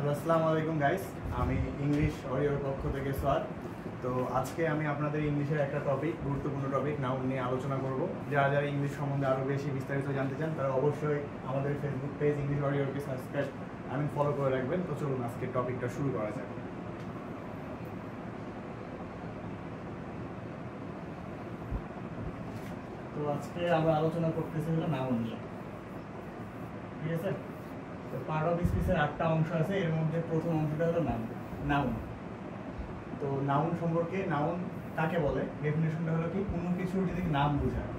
Hello, আসসালামু আলাইকুম guys. আমি ইংলিশ অডিওর পক্ষ থেকে সোয়াদ। তো আজকে আমি আপনাদের ইংলিশের একটা গুরুত্বপূর্ণ টপিক নাউন নিয়ে আলোচনা করব। যারা যারা ইংলিশ সম্বন্ধে আরও বেশি বিস্তারিত জানতে চান তারা অবশ্যই আমাদের ফেসবুক পেজ ইংলিশ অডিওকে ফলো করে রাখবেন। তো চলুন আজকে টপিকটা শুরু করা যাক। তো আজকে আমরা আলোচনা করতেছি হলো নাউন নিয়ে, ঠিক আছে? তো পার্ট অফ স্পিচের 8টা অংশ আছে, এর মধ্যে প্রথম অংশটা হলো নাউন। তো নাউন সম্পর্কে, নাউন কাকে বলে, ডেফিনেশনটা হলো কি, কোনো কিছুর যদি নাম বোঝায়,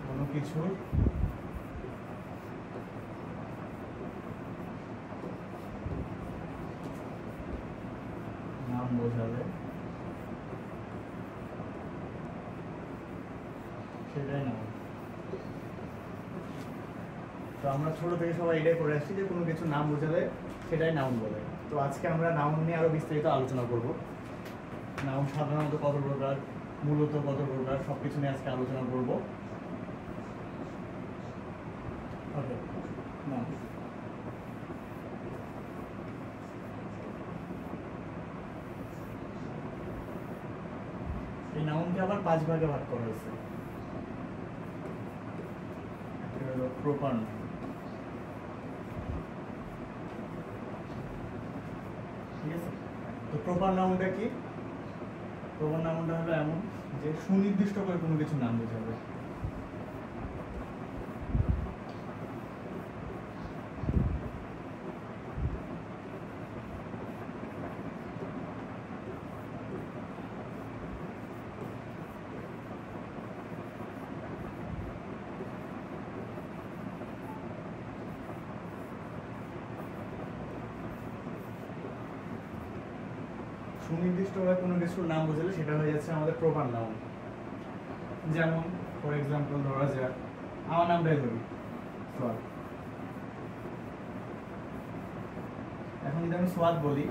কোনো কিছুর নাম বোঝালে সেটাই নাউন। তো আমরা ছোট থেকে সবাই এটাই করে আসছি যে কোনো কিছু নাম বোঝালে সেটাই নাউন বলে। তো আজকে আমরা নাউন নিয়ে আরো বিস্তারিত আলোচনা করব। নাউন সাধারণত কত প্রকার, মূলত কত প্রকার, সবকিছু নিয়ে আজকে আলোচনা করব। ওকে, নাউন। এই নাউনকে আবার 5 ভাগে ভাগ করা হয়েছে। প্রপার নাউন, ঠিক আছে? তো প্রপার নাউনটা কি? প্রপার নাউনটা হলো এমন যে সুনির্দিষ্ট করে কোনো কিছু নাম বোঝাবে। সুনির্দিষ্টভাবে কোনো কিছুর নাম বোঝালে সেটা হয়ে যাচ্ছে আমাদের প্রপার নাউন। যেমন ফর এক্সাম্পল ধরা যাক, আমার নামটাই ধরি, সোয়াদ। এখন যদি আমি সোয়াদ বলি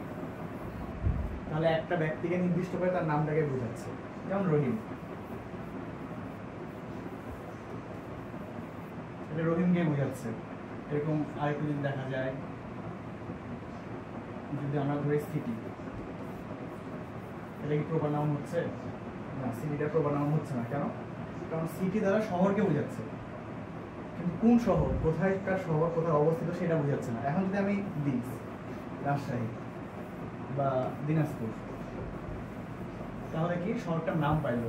তাহলে একটা ব্যক্তিকে নির্দিষ্ট করে তার নামটাকে বোঝাচ্ছে। যেমন রহিম, এটা রহিমকে বোঝাচ্ছে। এরকম আরেকটু যদি দেখা যায়, যদি আমরা ধরি সিটি, এটা কি প্রপার নাউন হচ্ছে? না, সিটিটা প্রপার নাউন হচ্ছে না। কেন? কারণ সিটি দ্বারা শহরকে বোঝাচ্ছে, কিন্তু কোন শহর, কোথায়কার শহর, কোথায় অবস্থিত সেটা বোঝাচ্ছে না। এখন যদি আমি দিই রাজশাহী বা দিনাজপুর, তাহলে কি শহরটার নাম পাইল।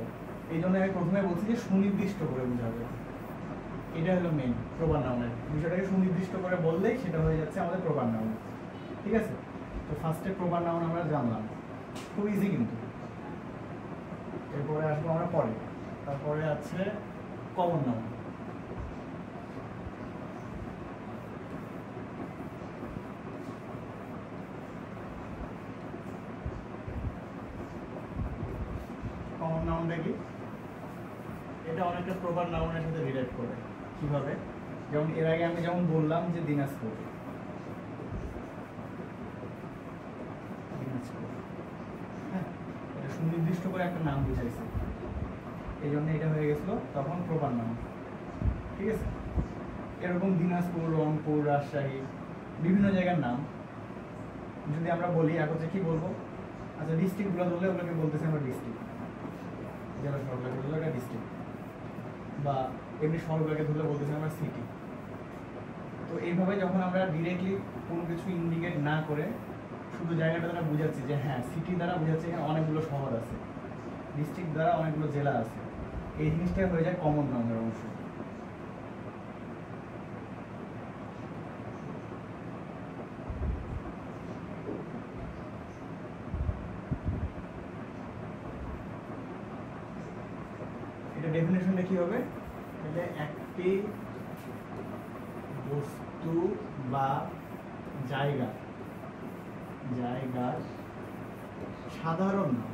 এই জন্য আমি প্রথমে বলছি যে সুনির্দিষ্ট করে বোঝাবে। এটা হলো মেইন প্রপার নাউনের বিষয়টাকে সুনির্দিষ্ট করে বললেই সেটা হয়ে যাচ্ছে আমাদের প্রপার নাউন, ঠিক আছে? তো ফার্স্টে প্রপার নাউন আমরা জানলাম, খুব ইজি কিন্তু। এরপরে আসবো আমরা পরে, তারপরে আছে কমন নাউন। কমন নাউনটা কি? এটা অনেকটা প্রপার নাউনের সাথে রিলেট করে। কিভাবে? যেমন এর আগে আমি যেমন বললাম যে দিনাজপুর, হ্যাঁ, এটা সুনির্দিষ্ট করে একটা নাম বুঝাইছে, এই জন্য এটা হয়ে গেছিল তখন প্রপার নাউন, ঠিক আছে? এরকম দিনাজপুর, রংপুর, রাজশাহী, বিভিন্ন জায়গার নাম যদি আমরা বলি, এখন কি বলবো? আচ্ছা, ডিস্ট্রিক্টগুলো ধরলে ওগুলোকে বলতেছি আমরা ডিস্ট্রিক্ট, জেলা শহরগুলোকে ধরলে ওটা ডিস্ট্রিক্ট, বা এমনি শহরগুলোকে ধরলে বলতেছি আমরা সিটি। তো এইভাবে যখন আমরা ডিরেক্টলি কোনো কিছু ইন্ডিকেট না করে শুধু জায়গাটা দ্বারা বুঝাচ্ছি যে হ্যাঁ, সিটি দ্বারা বুঝাচ্ছি এখানে অনেকগুলো শহর আছে, ডিস্ট্রিক্ট দ্বারা অনেকগুলো জেলা আছে, এই জিনিসটা হয়ে যায় কমন নাউনের অংশ। এটা ডেফিনেশনটা কি হবে? তাহলে একটি বস্তু বা জায়গার সাধারণ নাম,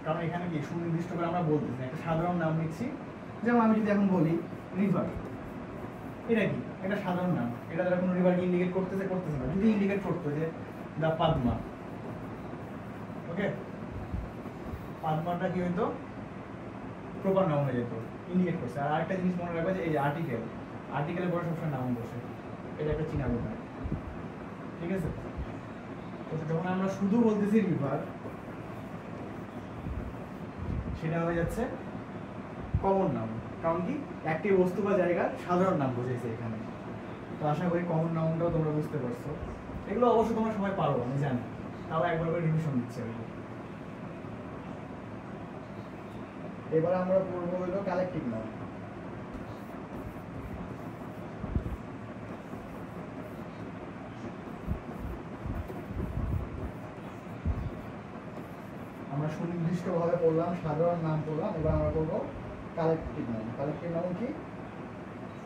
কারণ এখানে কি সুনির্দিষ্ট করে আমরা বলতেছি, একটা সাধারণ নাম নিচ্ছি। যেমন আমি যদি এখন বলি রিভার, এটা কি একটা সাধারণ নাম, এটা দ্বারা কোনো রিভারকে ইন্ডিকেট করতেছে না। যদি ইন্ডিকেট করতো যে দা পাদমা, ওকে, পাদমাটা কি হইতো? প্রপার নাউন হয়ে যেত। ইন্ডিকেট করছে। আর আরেকটা জিনিস মনে রাখবে যে এই যে আর্টিকেল, আর্টিকেলের পরে সবসময় নাউন বসে, এটা একটা চিনা ব্যাপার। ঠিক আছে, তো যখন আমরা শুধু বলতেছি রিভার, সেটা হয়ে যাচ্ছে কমন নাউন। কারণ কি, একটি বস্তু বা জায়গার সাধারণ নাম বোঝাইছে এখানে। তো আশা করি কমন নাউনটাও তোমরা বুঝতে পারছো। এগুলো অবশ্য তোমরা সবাই পারো, আমি জানি, তাও একবার করে রিভিশন দিচ্ছে। এবার আমরা পড়বো হলো কালেকটিভ নাউন। আমরা সুনির্দিষ্টভাবে পড়লাম, সাধারণ নাম পড়লাম, এবার আমরা পড়বো কালেকটিভ নাউন। কালেকটিভ নাউন কি?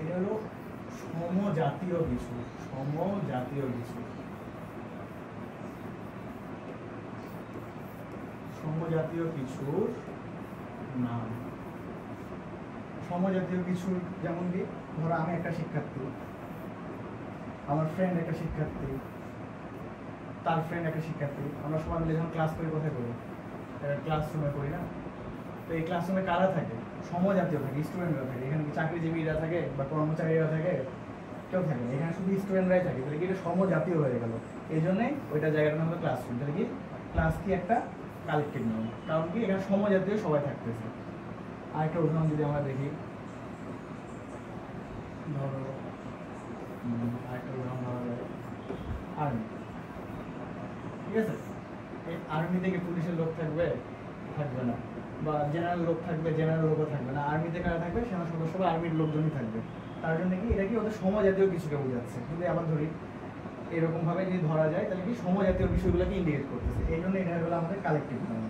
এটা হলো সমজাতীয় কিছু, সমজাতীয় কিছু, সমজাতীয় কিছুর নাম। সমজাতীয় কিছু যেমন কি, ধরো আমি একটা শিক্ষার্থী, আমার ফ্রেন্ড একটা শিক্ষার্থী, তার ফ্রেন্ড একটা শিক্ষার্থী, আমরা সবাই মিলে যখন ক্লাস করি, কোথায় করি? ক্লাসরুমে করি না? তো এই ক্লাসরুমে কারা থাকে? সমজাতীয় থাকে, স্টুডেন্টরা থাকে। এখানে কি চাকরিজীবীরা থাকে বা কর্মচারীরা থাকে? কেউ থাকে না, এখানে শুধু স্টুডেন্টরাই থাকে। তাহলে কি এটা সমজাতীয় হয়ে গেল, এই জন্যই ওইটা জায়গাটার নাম হলো ক্লাসরুম। তাহলে কি ক্লাস কি একটা কালেকটিভ নাউন, কারণ কি এখানে সমজাতীয় সবাই থাকতেছে। আরেকটা উদাহরণ যদি আমরা দেখি, ধরো আরেকটা উদাহরণ ধরা যায় আর্মি। ঠিক আছে, এই আর্মি থেকে পুলিশের লোক থাকবে? থাকবে না। বা জেনারেল লোক থাকবে? জেনারেল লোকও থাকবে না। আর্মিতে কারা থাকবে? সেনা সদস্য বা আর্মির লোকজনই থাকবে। তার জন্য কি এটা কি ওদের সমজাতীয় কিছুকে বোঝাচ্ছে। কিন্তু আবার ধরি এরকমভাবে যদি ধরা যায়, তাহলে কি সমজাতীয় বিষয়গুলোকে ইন্ডিকেট করতেছে। এই জন্য এটা হলো আমাদের কালেকটিভ নাউন।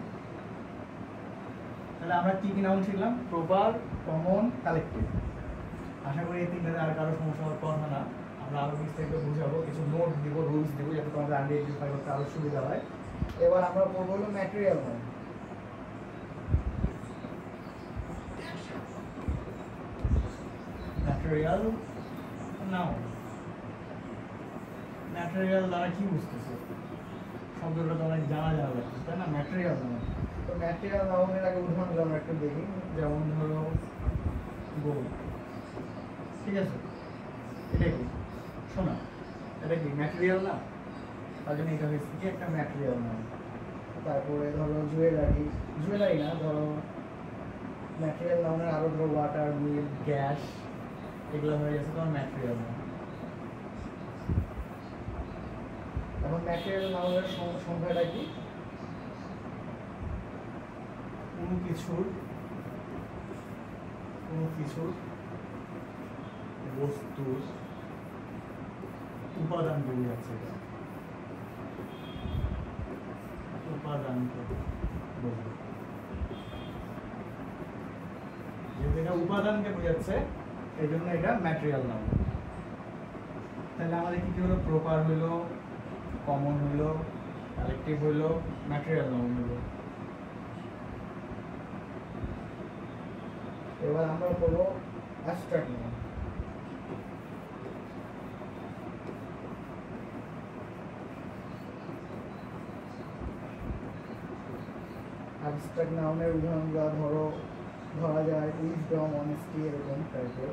তাহলে আমরা কি কি নাউন শিখলাম? Proper, common, collective. আশা করি এই তিনটাতে আর কারো সমস্যা হওয়ার কথা না। আমরা আরো বিস্তারিত বুঝাবো, কিছু নোট দিব, রুলস দিব, যাতে তোমাদের আইডেন্টিফাই করতে আরো সুবিধা হয়। এবার আমরা পড়বো হলো material noun. Material noun, material দ্বারা কি বুঝতেছে? শব্দটা তো অনেক জানা জানা লাগছে, তাই না? Material noun. তো ম্যাটেরিয়াল নাউনের আগে উদাহরণগুলো আমরা একটু দেখি। যেমন ধরো গোল্ড। ঠিক আছে, এটা কি? শোনা, এটা কি ম্যাটেরিয়াল না? তার জন্য এটা হয়েছে কি একটা ম্যাটেরিয়াল নাউন। তারপরে ধরো জুয়েলারি, জুয়েলারি না, ধরো ম্যাটেরিয়াল নাউনের আরো ধরো ওয়াটার, মিল্ক, গ্যাস, এগুলো হয়ে গেছে তোমার ম্যাটেরিয়াল নাউন। এখন ম্যাটেরিয়াল নাউনের সংখ্যাটা কি? কোনো কিছুর বস্তুর উপাদান বোঝাচ্ছে, উপাদানকে বোঝাচ্ছে। যেহেতু এটা উপাদানকে বোঝাচ্ছে, এই জন্য এটা ম্যাটেরিয়াল নাউন। তাহলে আমাদের কি কি হলো? প্রপার হইলো, কমন হইলো, কালেকটিভ হইলো, ম্যাটেরিয়াল নাউন হইলো। এবার আমরা পড়বো অ্যাবস্ট্রাক্ট নাউন। অ্যাবস্ট্রাক্ট নাউনের উদাহরণগুলো ধরা যায় উইজডম, অনেস্টি, এরকম টাইপের।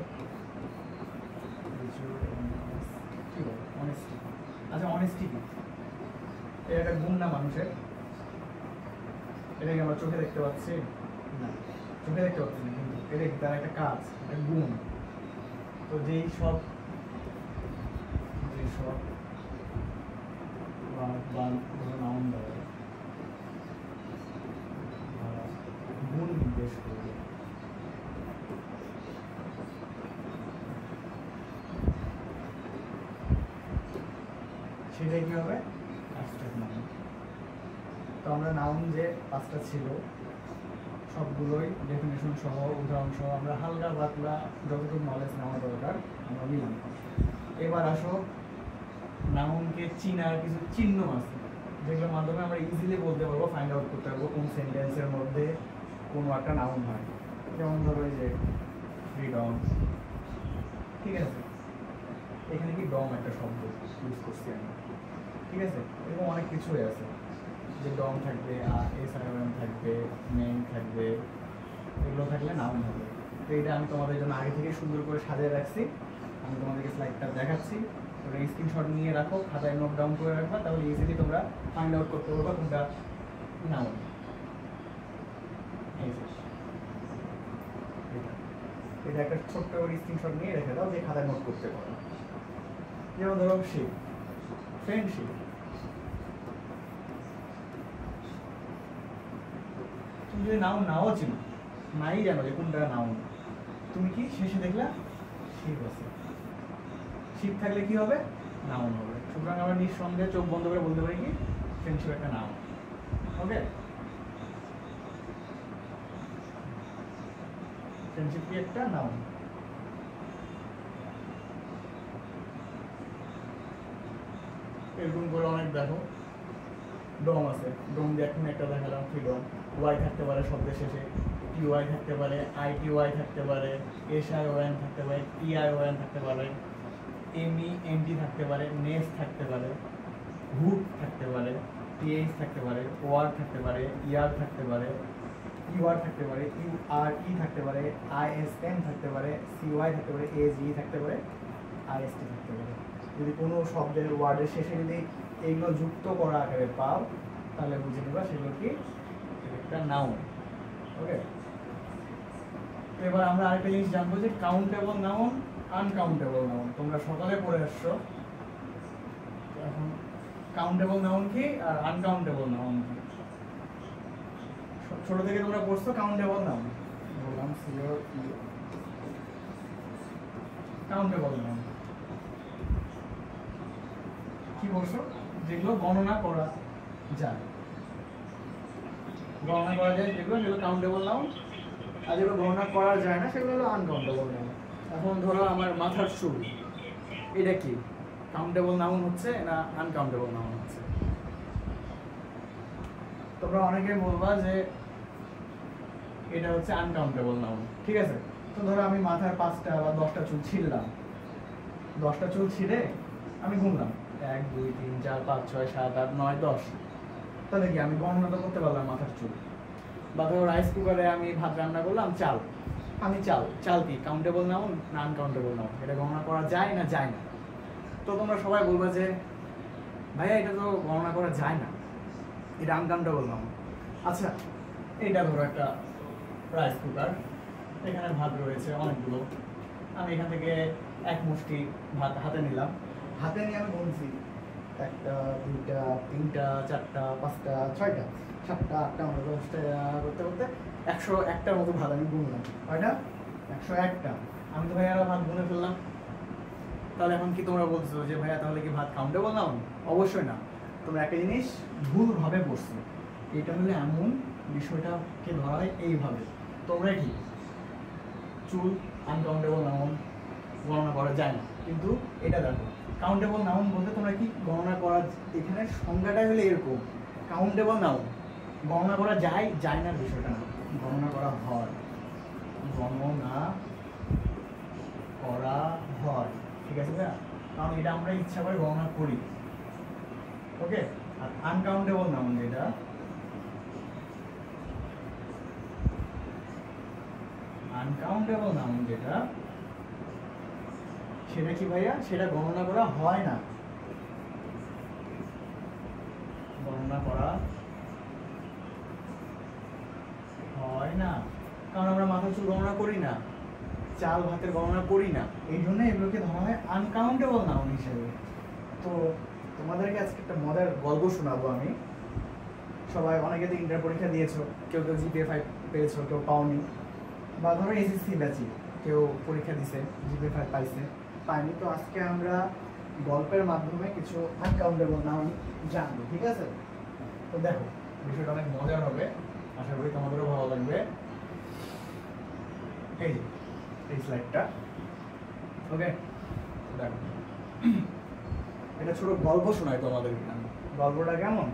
অনেস্টি, আচ্ছা অনেস্টি কি? এটা একটা গুণ না মানুষের? এটাকে আমরা চোখে দেখতে পাচ্ছি না, চোখে দেখতে পাচ্ছি না, কিন্তু এটা কি তার একটা কাজ, একটা গুণ। তো যেই সব নাউন দ্বারা গুণ নির্দেশ করবে, সেটাই কি হবে? Abstract noun. তো আমরা নাউন যে পাঁচটা ছিল সবগুলোই ডেফিনেশন সহ, উদাহরণ সহ আমরা হালকা পাতলা যতটুকু নলেজ নেওয়া দরকার আমরা নিলাম। এবার আসো নাউনকে চিনার কিছু চিহ্ন আছে, যেগুলোর মাধ্যমে আমরা ইজিলি বলতে পারবো, ফাইন্ড আউট করতে পারবো কোন সেন্টেন্সের মধ্যে কোনো একটা নাউন হয়। যেমন ধরো এই যে ফ্রিডম, ঠিক আছে, এখানে কি ডম একটা শব্দ ইউজ করছি আমি, ঠিক আছে। এরকম অনেক কিছুই আছে, যে ডম থাকবে, এসআরএম থাকবে, মেন থাকবে, এগুলো থাকলে নাউন হবে। তো এটা আমি তোমাদের জন্য আগে থেকে সুন্দর করে সাজিয়ে রাখছি, আমি তোমাদেরকে স্লাইডটা দেখাচ্ছি। তোমরা স্ক্রিনশট নিয়ে রাখো, খাতায় নোট ডাউন করে রাখবা, তাহলে ইজিলি তোমরা ফাইন্ড আউট করতে পারবা কোনটা নাউন। এটা একটা ছোট্ট করে স্ক্রিনশট নিয়ে রেখে দাও, যে খাতায় নোট করতে পারো। যেমন ধরো শিপ, ফ্রেন্ডশিপ। তুমি যদি নাউন নাও চিনো, নাই জানো যে কোনটা নাউন, তুমি কি শেষে দেখলা শিপ আছে, শিপ থাকলে কি হবে নাউন হবে। সুতরাং আমরা নিঃসন্দেহে চোখ বন্ধ করে বলতে পারি কি ফ্রেন্ডশিপ একটা নাউন। ওকে, ফ্রেন্ডশিপ কি একটা নাউন। এরকম করে অনেক দেখো ডোম আছে, ডোম দিয়ে এখন একটা দেখালাম ফ্রিডম। ওয়াই থাকতে পারে শব্দের শেষে, টিওয়াই থাকতে পারে, আইটিওয়াই থাকতে পারে, এসআইওএন থাকতে পারে, টিআইওএন থাকতে পারে, এমইএনটি থাকতে পারে, নেস থাকতে পারে, হুড থাকতে পারে, টিএইচ থাকতে পারে, ওয়ার থাকতে পারে, ইয়ার থাকতে পারে, ইউআর থাকতে পারে, ইউআরই থাকতে পারে, আইএসএম থাকতে পারে, সিওয়াই থাকতে পারে, এজি থাকতে পারে, আইএসটি থাকতে পারে। যদি কোনো শব্দের ওয়ার্ডের শেষে যদি এইগুলো যুক্ত করা আকারে পাও, তাহলে বুঝে নেবা সেগুলো কি একটা নাউন। ওকে, তো এবার আমরা আরেকটা জিনিস জানবো যে কাউন্টেবল নাউন, আনকাউন্টেবল নাউন। তোমরা সকালে পড়ে আসছো, এখন কাউন্টেবল নাউন কি আর আনকাউন্টেবল নাউন কি। ছোট থেকে তোমরা পড়ছো কাউন্টেবল নাউন, বললাম সিওর কাউন্টেবল নাউন কি বলছো, যেগুলো গণনা করা যায়, গণনা করা যায় যেগুলো, সেগুলো কাউন্টেবল নাউন। আর যেগুলো গণনা করা যায় না সেগুলো হলো আনকাউন্টেবল নাউন। এখন ধরো আমার মাথার চুল, এটা কি কাউন্টেবল নাউন হচ্ছে না আনকাউন্টেবল নাউন হচ্ছে? তোমরা অনেকে বলবা যে এটা হচ্ছে আনকাউন্টেবল নাউন, ঠিক আছে। তো ধরো আমি মাথার 5টা বা 10টা চুল ছিঁড়লাম, 10টা চুল ছিঁড়ে আমি গুনলাম 1 2 3 4 5 6 7 8 9 10, তাহলে কি আমি গণনা তো করতে পারলাম মাথার চুল। বা ধরো রাইস কুকারে আমি ভাত রান্না করলাম, চাল, আমি চাল, চাল কি কাউন্টেবল নাউন না আনকাউন্টেবল নাউন? এটা গণনা করা যায় না যায় না? তো তোমরা সবাই বলবে যে ভাইয়া এটা তো গণনা করা যায় না, এটা আনকাউন্টেবল নাউন। আচ্ছা, এইটা ধরো একটা রাইস কুকার, এখানে ভাত রয়েছে অনেকগুলো, আমি এখান থেকে এক মুষ্টি ভাত হাতে নিলাম, হাতে নিয়ে আমি গুনছি 1টা 2টা 3টা 4টা 5টা 6টা 7টা 8টা 9টা 10টা করতে করতে 101টার মতো ভাত আমি গুনলাম। কয়টা? 101টা। আমি তো ভাইয়া ভাত গুনে ফেললাম। তাহলে এখন কি তোমরা বলছো যে ভাইয়া তাহলে কি ভাত কাউন্টেবল নাউন? অবশ্যই না। তোমরা একটা জিনিস ভুলভাবে পড়ছো। এটা হলে এমন বিষয়টাকে ধরা হয় এইভাবে, তোমরা কি চুল আনকাউন্টেবল নাউন, গণনা করা যায় না, কিন্তু এটা দেখো কাউন্টেবল নাউন বলতে তোমরা কি গণনা করা, এখানে সংজ্ঞাটাই হলে এরকম, কাউন্টেবল নাউন গণনা করা যায়, যায় না বিষয়টা না, গণনা করা হয়, গণনা করা হয়, ঠিক আছে ভাইয়া? কারণ এটা আমরা ইচ্ছা করে গণনা করি। ওকে, আর আনকাউন্টেবল নাউন যেটা, আনকাউন্টেবল নাউন যেটা, সেটা কি ভাইয়া? সেটা গণনা করা হয় না, গণনা করা হয় না, কারণ আমরা মাথার চুল গণনা করি না, চাল ভাতের গণনা করি না, এই জন্য এগুলোকে ধরা হয় আনকাউন্টেবল নাউন হিসেবে। তো তোমাদেরকে আজকে একটা মজার গল্প শোনাবো আমি। সবাই অনেকে তো ইন্টার পরীক্ষা দিয়েছো, কেউ কেউ জিপিএ 5 পেয়েছো, কেউ পাওনি, বা ধরো এসএসসি ব্যাচে কেউ পরীক্ষা দিছে, জিপিএ 5 পাইছে, পাইনি। তো আজকে আমরা গল্পের মাধ্যমে কিছু আনকাউন্টেবল নাউন জানবো, ঠিক আছে? তো দেখো বিষয়টা অনেক মজার হবে, আশা করি তোমাদেরও ভালো লাগবে। এই স্লাইডটা, ওকে, দেখো এটা ছোট গল্প শোনাই তোমাদেরকে আমি। গল্পটা কেমন?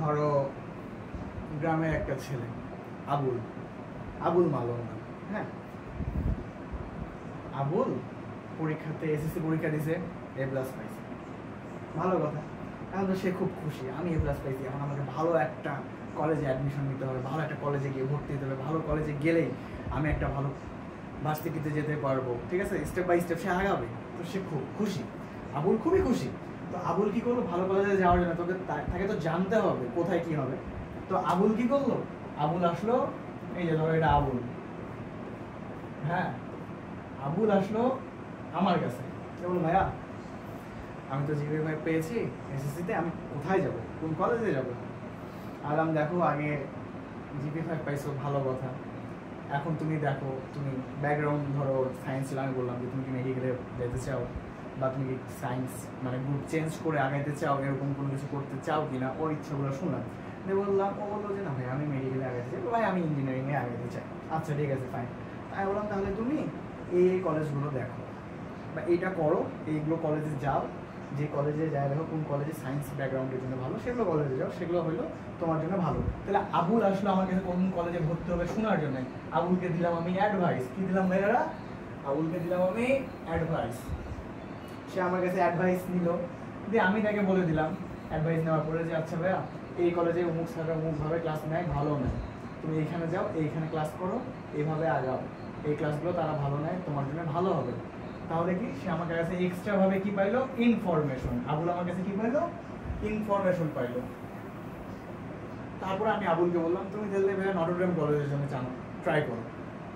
ধরো গ্রামের একটা ছেলে, আবুল, আবুল মালন, হ্যাঁ, আবুল পরীক্ষাতে এসএসসি পরীক্ষা দিছে, A+ পাইছে, ভালো কথা। এখন তো সে খুব খুশি, আমি এ প্লাস পাইছি, এখন আমাকে ভালো একটা কলেজে অ্যাডমিশন নিতে হবে, ভালো একটা কলেজে গিয়ে ভর্তি হতে হবে, ভালো কলেজে গেলেই আমি একটা ভালো ভার্সিটিতে যেতে পারবো, ঠিক আছে, স্টেপ বাই স্টেপ সে আগাবে। তো সে খুব খুশি, আবুল খুবই খুশি। তো আবুল কি করলো, ভালো কলেজে যাওয়ার জন্য তাকে তো জানতে হবে কোথায় কি হবে। তো আবুল কি করলো, আবুল আসলো, এই যে ধরো এটা আবুল, হ্যাঁ আবুল আসলো আমার কাছে, বললো ভাইয়া আমি তো জিপিএ 5 পেয়েছি এসএসসিতে, আমি কোথায় যাব, কোন কলেজে যাব? আলাম দেখো আগে জিপিএ 5 পাইছো ভালো কথা, এখন তুমি দেখো তুমি ব্যাকগ্রাউন্ড ধরো সায়েন্স ছিল, আমি বললাম যে তুমি কি মেডিকেলে যেতে চাও বা তুমি কি সায়েন্স মানে গ্রুপ চেঞ্জ করে আগাইতে চাও, এরকম কোনো কিছু করতে চাও কি না, ওর ইচ্ছাগুলো শুনলাম। দিয়ে বললাম, ও বললো যে না ভাই আমি মেডিকেলে আগাইতে চাই, ভাই আমি ইঞ্জিনিয়ারিংয়ে আগাইতে চাই। আচ্ছা ঠিক আছে ফাইন। আমি বললাম তাহলে তুমি এই কলেজগুলো দেখো বা এইটা করো, এইগুলো কলেজে যাও, যে কলেজে যায় দেখো কোন কলেজে সায়েন্স ব্যাকগ্রাউন্ডের জন্য ভালো সেগুলো কলেজে যাও, সেগুলো হলো তোমার জন্য ভালো। তাহলে আবুল আসলো আমার কাছে কোন কলেজে ভর্তি হবে শোনার জন্য, আবুলকে দিলাম আমি অ্যাডভাইস। কি দিলাম ভাইয়ারা, আবুলকে দিলাম আমি অ্যাডভাইস। সে আমার কাছে অ্যাডভাইস নিল, দিয়ে আমি তাকে বলে দিলাম অ্যাডভাইস নেওয়ার পরে যে আচ্ছা ভাইয়া এই কলেজে অমুক স্যার অমুকভাবে ক্লাস নেয়, ভালো নেয়, তুমি এইখানে যাও, এইখানে ক্লাস করো, এইভাবে আগাও, এই ক্লাসগুলো তারা ভালো নেয়, তোমার জন্য ভালো হবে। তাহলে কি সে আমার কাছে এক্সট্রা ভাবে কি পাইলো, ইনফরমেশন। আবুল আমার কাছে কি পাইলো, ইনফরমেশন পাইলো। তারপর আমি আবুলকে বললাম তুমি তাহলে ভাইয়া নটরডেম কলেজের জন্য ট্রাই করো,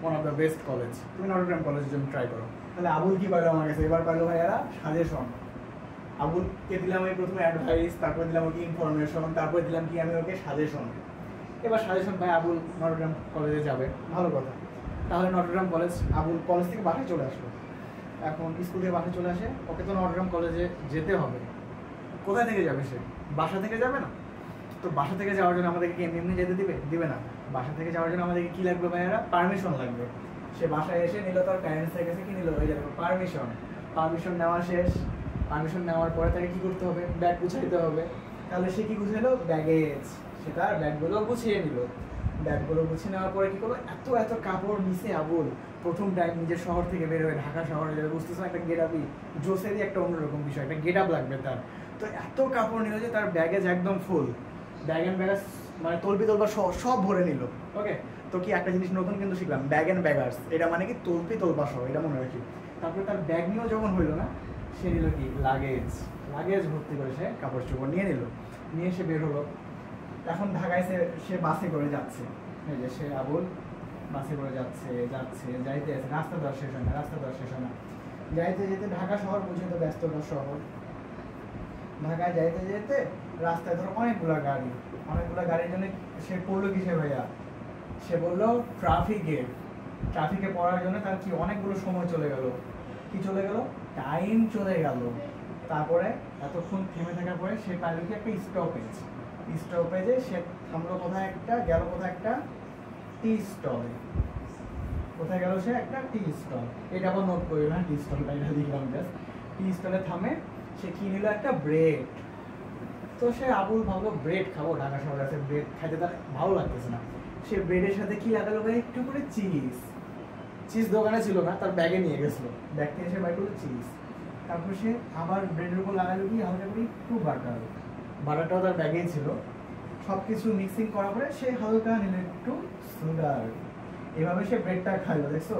one of the best college, তুমি নটরডেম কলেজের জন্য ট্রাই করো। তাহলে আবুল কি পাইলো আমার কাছে, এবার পাইলো ভাইয়ারা সাজেশন। আবুলকে দিলাম আমি প্রথমে অ্যাডভাইস, তারপরে দিলাম ওকে ইনফরমেশন, তারপরে দিলাম কি আমি ওকে সাজেশন। এবার সাজেশন ভাই আবুল নটরডেম কলেজে যাবে, ভালো কথা। তাহলে নটরডেম কলেজ, আবুল কলেজ থেকে বাসায় চলে আসলো, এখন স্কুল থেকে বাসায় চলে আসে, ওকে তো নটরডেম কলেজে যেতে হবে। কোথায় থেকে যাবে সে, বাসা থেকে যাবে না? তো বাসা থেকে যাওয়ার জন্য আমাদেরকে এমনি এমনি যেতে দিবে না। বাসা থেকে যাওয়ার জন্য আমাদেরকে কি লাগবে ভাইয়ারা, পারমিশন লাগবে। সে বাসায় এসে নিল, তার প্যারেন্টসের কাছে কি নিল, ওই দেখো পারমিশন। পারমিশন নেওয়া শেষ, পারমিশন নেওয়ার পরে তাকে কি করতে হবে, ব্যাগ গুছাইতে হবে। তাহলে সে কি গুছাইলো, ব্যাগেজ, সে তার ব্যাগগুলো গুছিয়ে নিল। ব্যাগগুলো গুছিয়ে নেওয়ার পরে কি করলো, এত এত কাপড় নিচে আবুল প্রথম টাইম নিজের শহর থেকে বের হয়ে ঢাকা শহরে যাবে, বুঝতেছো একটা গেট আপই জোসেরই একটা অন্যরকম বিষয়, একটা গেট আপ লাগবে তার। তো এত কাপড় নিল যে তার ব্যাগেজ একদম ফুল, ব্যাগ অ্যান্ড ব্যাগার্স মানে তলবি তলবা সব ভরে নিল। ওকে, তো কি একটা জিনিস নতুন কিন্তু শিখলাম, ব্যাগ অ্যান্ড ব্যাগার্স, এটা মানে কি তলবি তলবা সহ, এটা মনে রাখি। তারপরে তার ব্যাগ নিয়েও যখন হইলো না, সে নিল কি লাগেজ, লাগেজ ভর্তি করে সে কাপড় চোপড় নিয়ে নিল, নিয়ে সে বের হলো। এখন ঢাকায় সে বাসে করে যাচ্ছে, এই যে সে আবুল বাসে করে যাচ্ছে যাইতে আছে, রাস্তা দেওয়ার শেষ হয় না, যাইতে যেতে ঢাকা শহর বুঝে তো ব্যস্ততার শহর, ঢাকায় যাইতে যেতে রাস্তায় ধরো অনেকগুলা গাড়ির জন্য সে পড়লো কিসে ভাইয়া, সে বললো ট্রাফিকে পড়ার জন্য তার কি অনেকগুলো সময় চলে গেল, টাইম চলে গেল। তারপরে এতক্ষণ থেমে থাকার পরে সে পাইলো কি একটা স্টপেজে সে থামলো, কোথায় একটা টি স্টলে, কোথায় গেল সে, একটা টি স্টল। এটা আবার নোট করি না, টি স্টলটা এটা লিখলাম জাস্ট। টি স্টলে থামে, সে কি নিল, একটা ব্রেড। তো সে আবুল ভাবলো ব্রেড খাবো, ঢাকা শহরে আছে, ব্রেড খাইতে তার ভালো লাগতেছে না। সে ব্রেডের সাথে কি লাগালো ভাই, একটু করে চিজ দোকানে ছিল না, তার ব্যাগে নিয়ে গেছিলো, ব্যাগ থেকে সে বাই করলো চিজ। তারপর সে আবার ব্রেডের উপর লাগালো কি হালকা করে একটু বাটারটাও তার ব্যাগেই ছিল। সব কিছু মিক্সিং করার পরে সে হালকা নিল একটু সুগার, এভাবে সে ব্রেডটা খাইলো। দেখছো,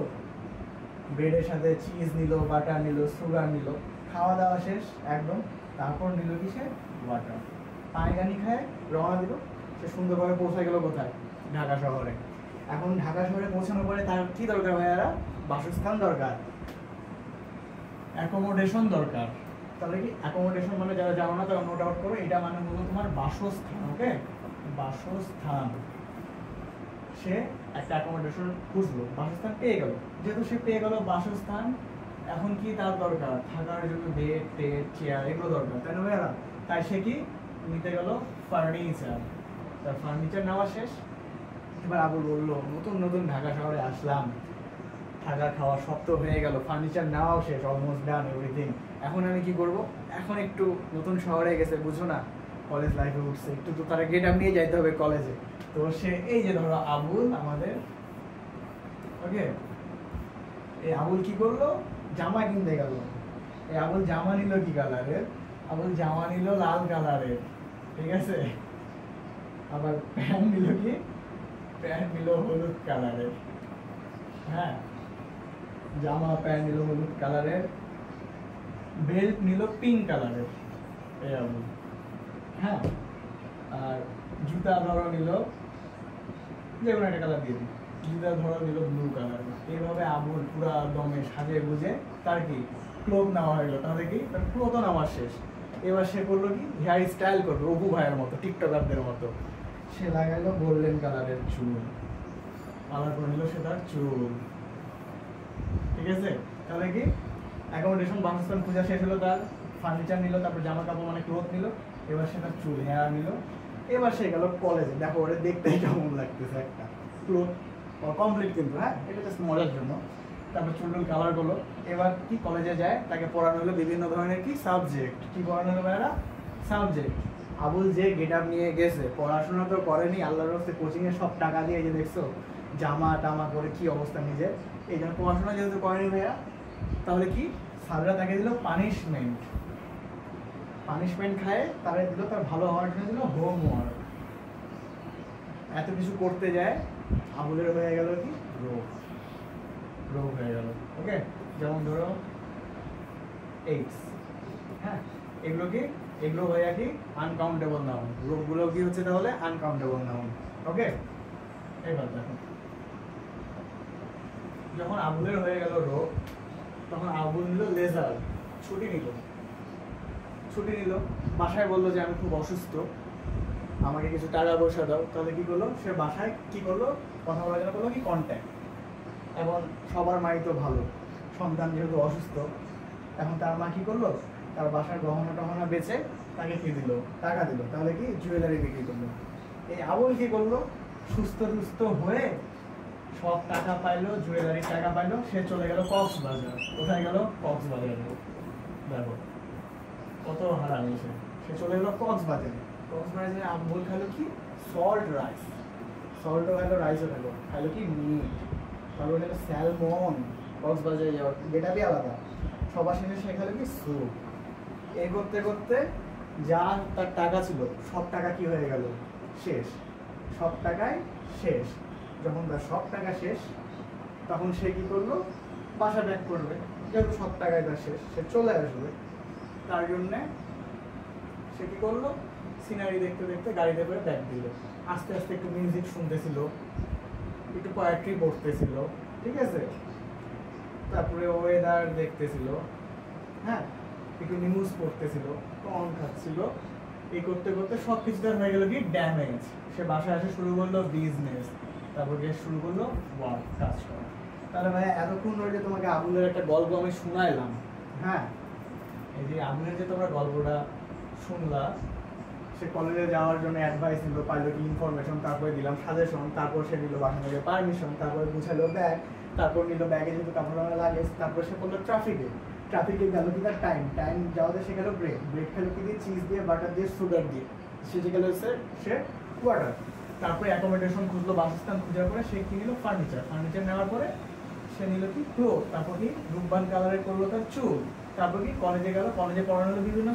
ব্রেডের সাথে চিজ নিল, বাটার নিল, সুগার নিল, খাওয়া দাওয়া শেষ একদম। তারপর নিল কি সে ওয়াটার, পানি খায় রওনা দিল। সে সুন্দরভাবে পৌঁছে গেল কোথায়, ঢাকা শহরে। এখন ঢাকা শহরে পৌঁছানোর পরে তার কি দরকার ভাইয়ারা, বাসস্থান দরকার, অ্যাকোমোডেশন দরকার। তাহলে কি অ্যাকোমোডেশন মানে যারা জানো না তারা নোট আউট করো, এটা মানে হলো তোমার বাসস্থান। ওকে, বাসস্থান। সে একটা অ্যাকোমোডেশন খুঁজলো, বাসস্থান পেয়ে গেল। যেহেতু সে পেয়ে গেল বাসস্থান, এখন কি তার দরকার, থাকার জন্য বেড টেড চেয়ার এগুলো দরকার, তাই না ভাইয়ারা? তাই সে কি নিতে গেল ফার্নিচার। তার ফার্নিচার নেওয়া শেষ। এবার আবুল বললো নতুন ঢাকা শহরে আসলাম, থাকা খাওয়া সব তো হয়ে গেল, ফার্নিচার নেওয়াও শেষ, অলমোস্ট ডান এভরিথিং। এখন আমি কি করব, এখন একটু নতুন শহরে গেছে, বুঝো না কলেজ লাইফে উঠছে, একটু তো তারা গেট আপ নিয়ে যাইতে হবে কলেজে। তো সে এই যে ধরো আবুল আমাদের, ওকে, এই আবুল কি করলো, জামা কিনতে গেল। এই আবুল জামা নিল কি কালারের, আবুল জামা নিল লাল কালারের, ঠিক আছে, আবার প্যান্ট নিল কি, প্যান্ট নিল হলুদ কালারের, হ্যাঁ, জামা প্যান্ট নিল হলুদ কালারের, বেল্ট নিল পিঙ্ক কালারের, এই আবুল, হ্যাঁ, আর জুতা ধরো নিল যে কোনো একটা কালার দিয়ে দিই, জুতা ধরো নিল ব্লু কালার। এইভাবে আবুল পুরা দমে সাজে বুঝে তার কি ক্লোথ নেওয়া হয়ে গেলো, তাহলে কি তার ক্লোথ নেওয়া শেষ। এবার সে করলো কি হেয়ার স্টাইল করবে অপু ভাইয়ের মতো, টিকটকারদের মতো। সে লাগাইলো গোল্ডেন কালারের চুল, কালার করে নিল সে তার চুল, ঠিক আছে। তাহলে কি অ্যাকোমোডেশন বাসস্থান খোঁজা শেষ হলো, তার ফার্নিচার নিল, তারপর জামা কাপড় মানে ক্লোথ নিল, এবার সে তার চুল হেয়ার নিল। এবার সে গেল কলেজে, দেখো ওটা দেখতেই কেমন লাগতেছে, একটা ক্লোথ কমপ্লিট কিন্তু, হ্যাঁ, এটা জাস্ট মজার জন্য। তারপর চুল কালার করলো, এবার কি কলেজে যায়, তাকে পড়ানো হলো বিভিন্ন ধরনের কি সাবজেক্ট, কি পড়ানো হলো ভাইরা, সাবজেক্ট। আবুল যে গেট আপ নিয়ে গেছে, পড়াশোনা তো করেনি, আল্লাহর রাস্তায় কোচিং এ সব টাকা দিয়ে, যে দেখছো জামা টামা করে কি অবস্থা নিজের, এই জন্য পড়াশোনা যেহেতু করেনি ভাইয়া, তাহলে কি স্যাররা তাকে দিল পানিশমেন্ট, পানিশমেন্ট খায় তারা দিল তার ভালো হওয়ার জন্য দিল হোমওয়ার্ক। এত কিছু করতে যায় আবুলের হয়ে গেল কি রোগ, রোগ হয়ে গেল, ওকে। যেমন ধরো এইডস, হ্যাঁ, এগুলো কি, এগুলো হয়ে কি আনকাউন্টেবল নাউন, রোগগুলো কি হচ্ছে তাহলে আনকাউন্টেবল নাউন, ওকে। এবার দেখো যখন আবুলের হয়ে গেল রোগ, তখন আবুল নিল লেজার, ছুটি নিল, ছুটি নিল, বাসায় বললো যে আমি খুব অসুস্থ, আমাকে কিছু টাকা পয়সা দাও। তাহলে কি করলো সে, বাসায় কি করলো, কথা বলার জন্য করলো কি কন্ট্যাক্ট। এখন সবার মাই তো ভালো, সন্তান যেহেতু অসুস্থ, এখন তার মা কি করলো, তার বাসার গহনা টহনা বেচে তাকে কি দিল, টাকা দিল, তাহলে কি জুয়েলারি বিক্রি করলো। এই আবুল কি করলো, সুস্থ সুস্থ হয়ে সব টাকা পাইলো, জুয়েলারির টাকা পাইলো, সে চলে গেল কক্সবাজার। কোথায় গেল, কক্সবাজার। দেখো কত হারামি সে, সে চলে গেল কক্সবাজারে। কক্সবাজারে আবুল খাইলো কি সল্ট রাইস, সল্টও খাইলো, রাইসও খাইলো, খাইলো কি মিট, তারপর খাইলো স্যালমন। কক্সবাজারে যাওয়ার গেটারই আলাদা। সবার শেষে সে খাইলো কি স্যুপ। এই করতে করতে যা তার টাকা ছিল সব টাকা কি হয়ে গেল, শেষ, সব টাকাই শেষ। যখন তার সব টাকা শেষ, তখন সে কি করলো, বাসা ব্যাক করবে, যেহেতু সব টাকায় তার শেষ, সে চলে আসবে। তার জন্যে সে কি করলো, সিনারি দেখতে দেখতে গাড়িতে করে ব্যাক দিল, আস্তে আস্তে একটু মিউজিক শুনতেছিল, একটু পোয়েট্রি পড়তেছিল, ঠিক আছে, তারপরে ওয়েদার দেখতেছিল, হ্যাঁ, একটু নিউজ পড়তেছিল, কম খাচ্ছিল। এই করতে করতে সব কিছু তার হয়ে গেল কি ড্যামেজ। সে বাসায় আসে শুরু করলো বিজনেস, তারপর গিয়ে শুরু করলো ওয়ার্ক, কাজ করা। তাহলে ভাই এতক্ষণ ধরে যে তোমাকে আবুলের একটা গল্প আমি শোনাইলাম, হ্যাঁ, এই যে আবুলের যে তোমরা গল্পটা শুনলা, সে কলেজে যাওয়ার জন্য অ্যাডভাইস নিল, পাইলো কি ইনফরমেশন, তারপরে দিলাম সাজেশন, তারপর সে নিল বাসা থেকে পারমিশন, তারপরে গুছালো ব্যাগ, তারপর নিল ব্যাগে যেহেতু কাপড় লাগে, তারপর সে বললো ট্রাফিকে, ট্রাফিকে গেল কি তার টাইম, টাইম যাওয়াতে সে গেল ব্রেড, ব্রেড খেলো কি দিয়ে, চিজ দিয়ে, বাটার দিয়ে, সুগার দিয়ে, সে যে গেল সে ওয়াটার। তারপরে অ্যাকোমোডেশন খুঁজলো, বাসস্থান খোঁজার পরে সে কি নিল ফার্নিচার, ফার্নিচার নেওয়ার পরে সে নিল কি ক্লোথ, তারপর কি রূপবান কালারের করলো তার চুল, তারপর কি কলেজে গেল, কলেজে পড়ানো হলো বিভিন্ন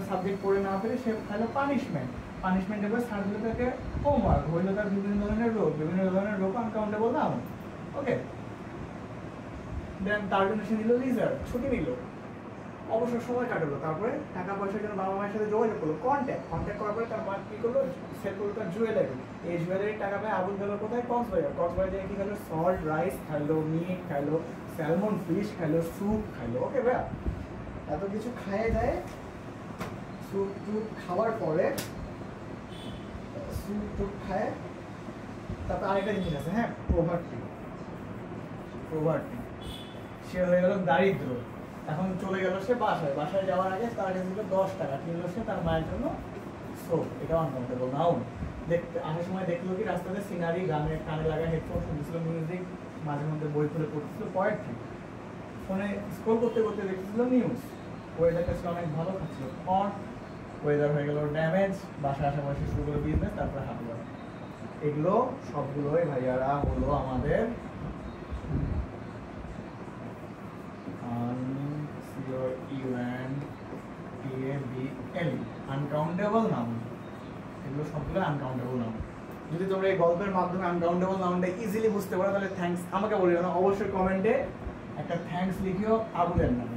সাবজেক্ট পড়ে না পেরে সে খাইলো পানিশমেন্ট, পানিশমেন্টের পরে স্যার দিল তাকে হোমওয়ার্ক, হইলো তার বিভিন্ন ধরনের রোগ আনকাউন্টেবল নাউন, ওকে। দেন তার জন্য সে নিল লিজার, ছুটি নিল, অবসর সময় কাটালো, তারপরে টাকা পয়সার জন্য বাবা মায়ের সাথে যোগাযোগ করলো, কন্ট্যাক্ট করার পরে তার মা কি করলো, সেল করলো তার জুয়েলারি। এই জুয়েলারির টাকা পায় আবুল গেল কোথায়, কক্সবাজারে কি খাইলো, সল্ট রাইস খাইলো, মিট খাইলো, স্যালমন ফিশ খাইলো, স্যুপ খাইলো, ওকে ভাইয়া। এত কিছু খাইয়ে দেয়, স্যুপ টুপ খাওয়ার পরে, স্যুপ টুপ খায়, তারপর আরেকটা জিনিস আছে, হ্যাঁ, প্রভার্টি, সে হয়ে গেল দারিদ্র। এখন চলে গেল সে বাসায় যাওয়ার আগে তার কাছে ছিল 10 টাকা, কিনলো সে তার মায়ের জন্য সোপ, এটা আনকাউন্টেবল নাউন। দেখতে আসার সময় দেখলো কি রাস্তাতে সিনারি, গানে কানে লাগা হেডফোন শুনতেছিল, মিউজিক, মাঝে মধ্যে বই খুলে পড়তেছিল, পোয়েট্রি, ফোনে স্ক্রল করতে করতে দেখতেছিল নিউজ, ওয়েদারটা ছিল অনেক ভালো, খাচ্ছিল হট, ওয়েদার হয়ে গেল ড্যামেজ, বাসায় আসা বয়সে শুরু করলো বিজনেস, তারপরে হাত ধরা। এগুলো সবগুলোই ভাইয়ারা হলো আমাদের UNTAB আনকাউন্টেবল নাউন, এগুলো সবগুলো আনকাউন্টেবল নাউন। যদি তোমরা এই গল্পের মাধ্যমে আনকাউন্টেবল নাউনটা ইজিলি বুঝতে পারো তাহলে থ্যাঙ্কস আমাকে বলিও না, অবশ্যই কমেন্টে একটা থ্যাঙ্কস লিখিও আবুলের নামে।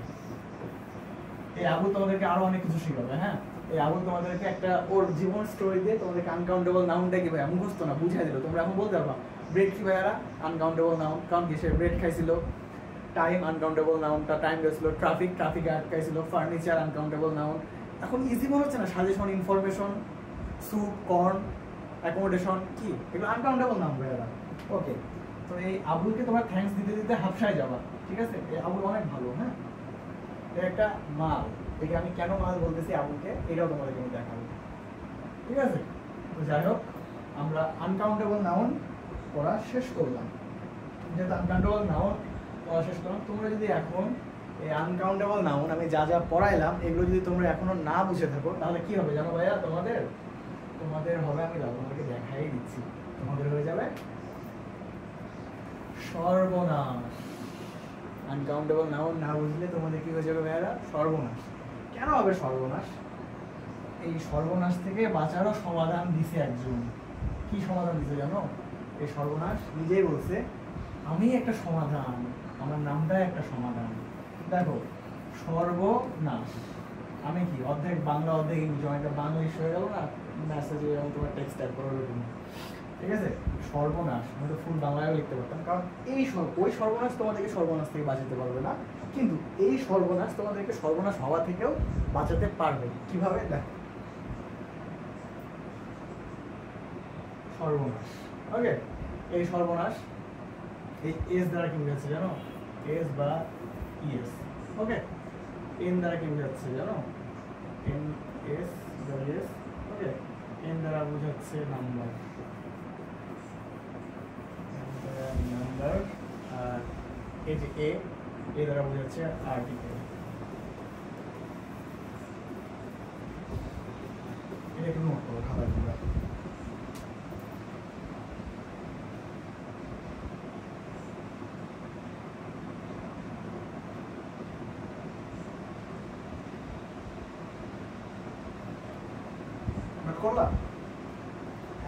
এই আবু তোমাদেরকে আরো অনেক কিছু শিখাবে। হ্যাঁ, এই আবু তোমাদেরকে একটা ওর জীবন স্টোরি দিয়ে তোমাদেরকে আনকাউন্টেবল নাউনটা কি ভাই মুখস্থ না বুঝাই দিল। তোমরা এখন বলতে পারবা ব্রেড কি ভাইয়ারা আনকাউন্টেবল নাউন, কারণ কি সে ব্রেড খাইছিল। টাইম আনকাউন্টেবল নাউনটা টাইম গেছিল। ট্রাফিকে আটকাইছিল। Furniture uncountable noun. এখন ইজি মনে হচ্ছে না? Suggestion, information, soup, corn, accommodation কি এগুলো আনকাউন্টেবল নাউন ভাইয়ারা। ওকে, তো এই আবুলকে তোমার থ্যাঙ্কস দিতে দিতে হাফসায় যাবা, ঠিক আছে? এই আবুল অনেক ভালো। হ্যাঁ, এটা একটা মাল। একে আমি কেন মাল বলতেছি আবুলকে এটাও তোমাদেরকে আমি দেখাবো, ঠিক আছে? তো যাই হোক, আমরা আনকাউন্টেবল নাউন পড়া শেষ করলাম। যেহেতু আনকাউন্টেবল নাউন পড়া শেষ করলাম, তোমরা যদি এখন এই আনকাউন্টেবল নাউন আমি যা যা পড়াইলাম এগুলো যদি তোমরা এখনো না বুঝে থাকো তাহলে কি হবে জানো ভাইয়া? তোমাদের হবে, আমি তোমাদেরকে দেখাই দিচ্ছি, তোমাদের হয়ে যাবে সর্বনাশ। আনকাউন্টেবল নাউন না বুঝলে তোমাদের কি হয়ে যাবে ভাইয়ারা? সর্বনাশ। কেন হবে সর্বনাশ? এই সর্বনাশ থেকে বাঁচারও সমাধান দিছে একজন। কি সমাধান দিছে জানো? এই সর্বনাশ নিজেই বলছে আমি একটা সমাধান, আমার নামটাই একটা সমাধান। দেখো, সর্বনাশ আমি কি অর্ধেক বাংলা অর্ধেক ইংলিশ, একটা বাংলিশ হয়ে গেল না মেসেজে, যেমন তোমার টেক্সট টাইপ করার জন্য, ঠিক আছে? সর্বনাশ আমি তো ফুল বাংলায়ও লিখতে পারতাম, কারণ এই ওই সর্বনাশ তোমাদেরকে সর্বনাশ থেকে বাঁচাতে পারবে না, কিন্তু এই সর্বনাশ তোমাদেরকে সর্বনাশ হওয়া থেকেও বাঁচাতে পারবে। কিভাবে? দেখো, সর্বনাশ। ওকে, এই সর্বনাশ এই এস দ্বারা কি বোঝাচ্ছে জানো? এস বা ইএস। ওকে, এন দ্বারা কি বোঝাচ্ছে জানো? N S S. Okay, N দ্বারা বোঝাচ্ছে নাম্বার, নাম্বার। আর এই যে এ দ্বারা বোঝাচ্ছে আর্টিকেল। এটা একটু নোট করো খাবার তোমরা। করলা?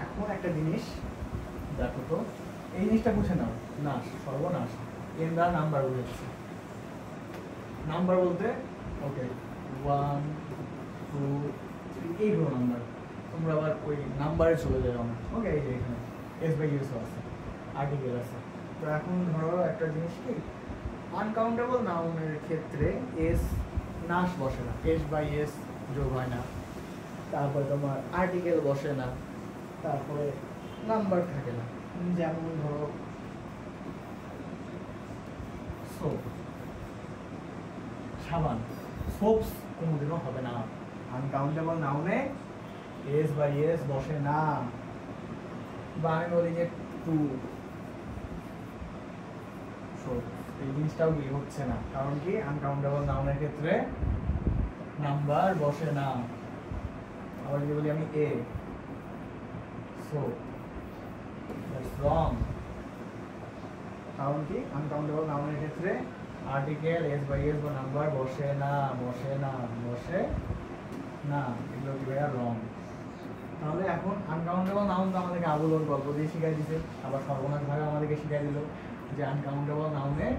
এখন একটা জিনিস দেখো তো, এই জিনিসটা বুঝে নাও। নাশ, সর্বনাশ এন দ্বারা নাম্বার বোঝাচ্ছে। নাম্বার বলতে ওকে 1 2 3 এইগুলো নাম্বার। তোমরা আবার ওই নাম্বারে চলে যাও না। ওকে, এই যে এখানে এস বাই এস আছে, আর্টিকেল আছে। তো এখন ধরো একটা জিনিস কি, আনকাউন্টেবল নাউনের ক্ষেত্রে এস নাশ বসে না, এস বাই এস যোগ হয় না, তারপরে তোমার আর্টিকেল বসে না, তারপরে নাম্বার থাকে না। যেমন ধরো সোপ, সাবান, সোপস কোনোদিনও হবে না। আনকাউন্টেবল নাউনে এস বাই এস বসে না। বা আমি বলি যে টু সোপ, এই জিনিসটাও কি হচ্ছে না, কারণ কি আনকাউন্টেবল নাউনের ক্ষেত্রে নাম্বার বসে না। আবার যদি বলি আমি এ, সো দ্যাটস রং, কারণ কি আনকাউন্টেবল নাউনের ক্ষেত্রে আর্টিকেল এস বাই এস বা নাম্বার বসে না, বসে না, বসে না। এগুলো কি ভাইয়া? রং। তাহলে এখন আনকাউন্টেবল নাউন তো আমাদেরকে আবুলর গল্প দিয়ে শিখাই দিছে, আবার সর্বনাশ ভাবে আমাদেরকে শিখাই দিল যে আনকাউন্টেবল নাউনে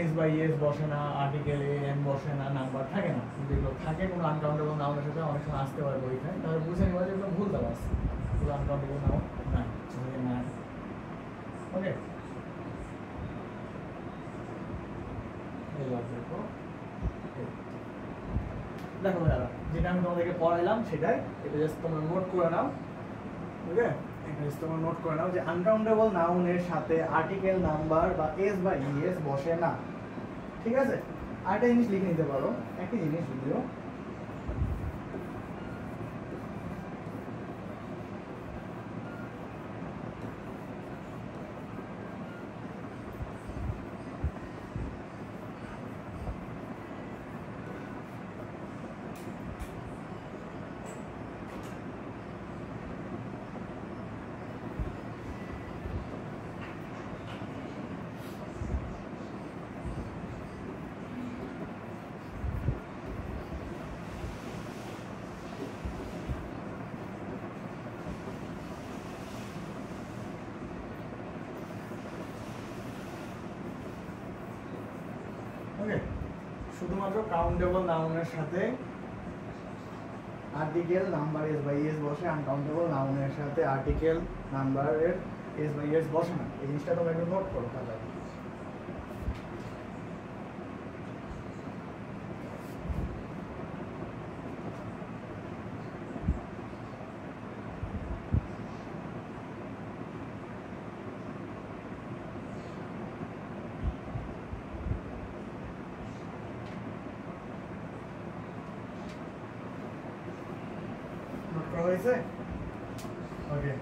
এস বাই এস বসে না, আর্টিকেল এন বসে না, নাম্বার থাকে না। যেগুলো থাকে কোনো আনকাউন্টেবল নাউনের সাথে অনেক সময় আসতে পারে পরীক্ষায়, তাহলে বুঝে নেওয়া যে এগুলো ভুল দেওয়া আছে, এগুলো আনকাউন্টেবল নাউন নাই, না। ওকে, দেখো দাদা, যেটা আমি তোমাদেরকে পড়াইলাম সেটাই, এটা জাস্ট তোমরা নোট করে নাও। ওকে, এটা জাস্ট তোমরা নোট করে নাও যে আনকাউন্টেবল নাউনের সাথে আর্টিকেল, নাম্বার বা এস বা ইএস বসে না, ঠিক আছে? আরেকটা জিনিস লিখে নিতে পারো, একই জিনিস যদিও। ওকে, শুধুমাত্র কাউন্টেবল নাউনের সাথে আর্টিকেল নাম্বার এস বাই এস বসে, আনকাউন্টেবল নাউনের সাথে আর্টিকেল নাম্বারের এস বাই এস বসে না। এই জিনিসটা তোমরা একটু নোট করো খাতায়। নোট করা হয়েছে? ওকে।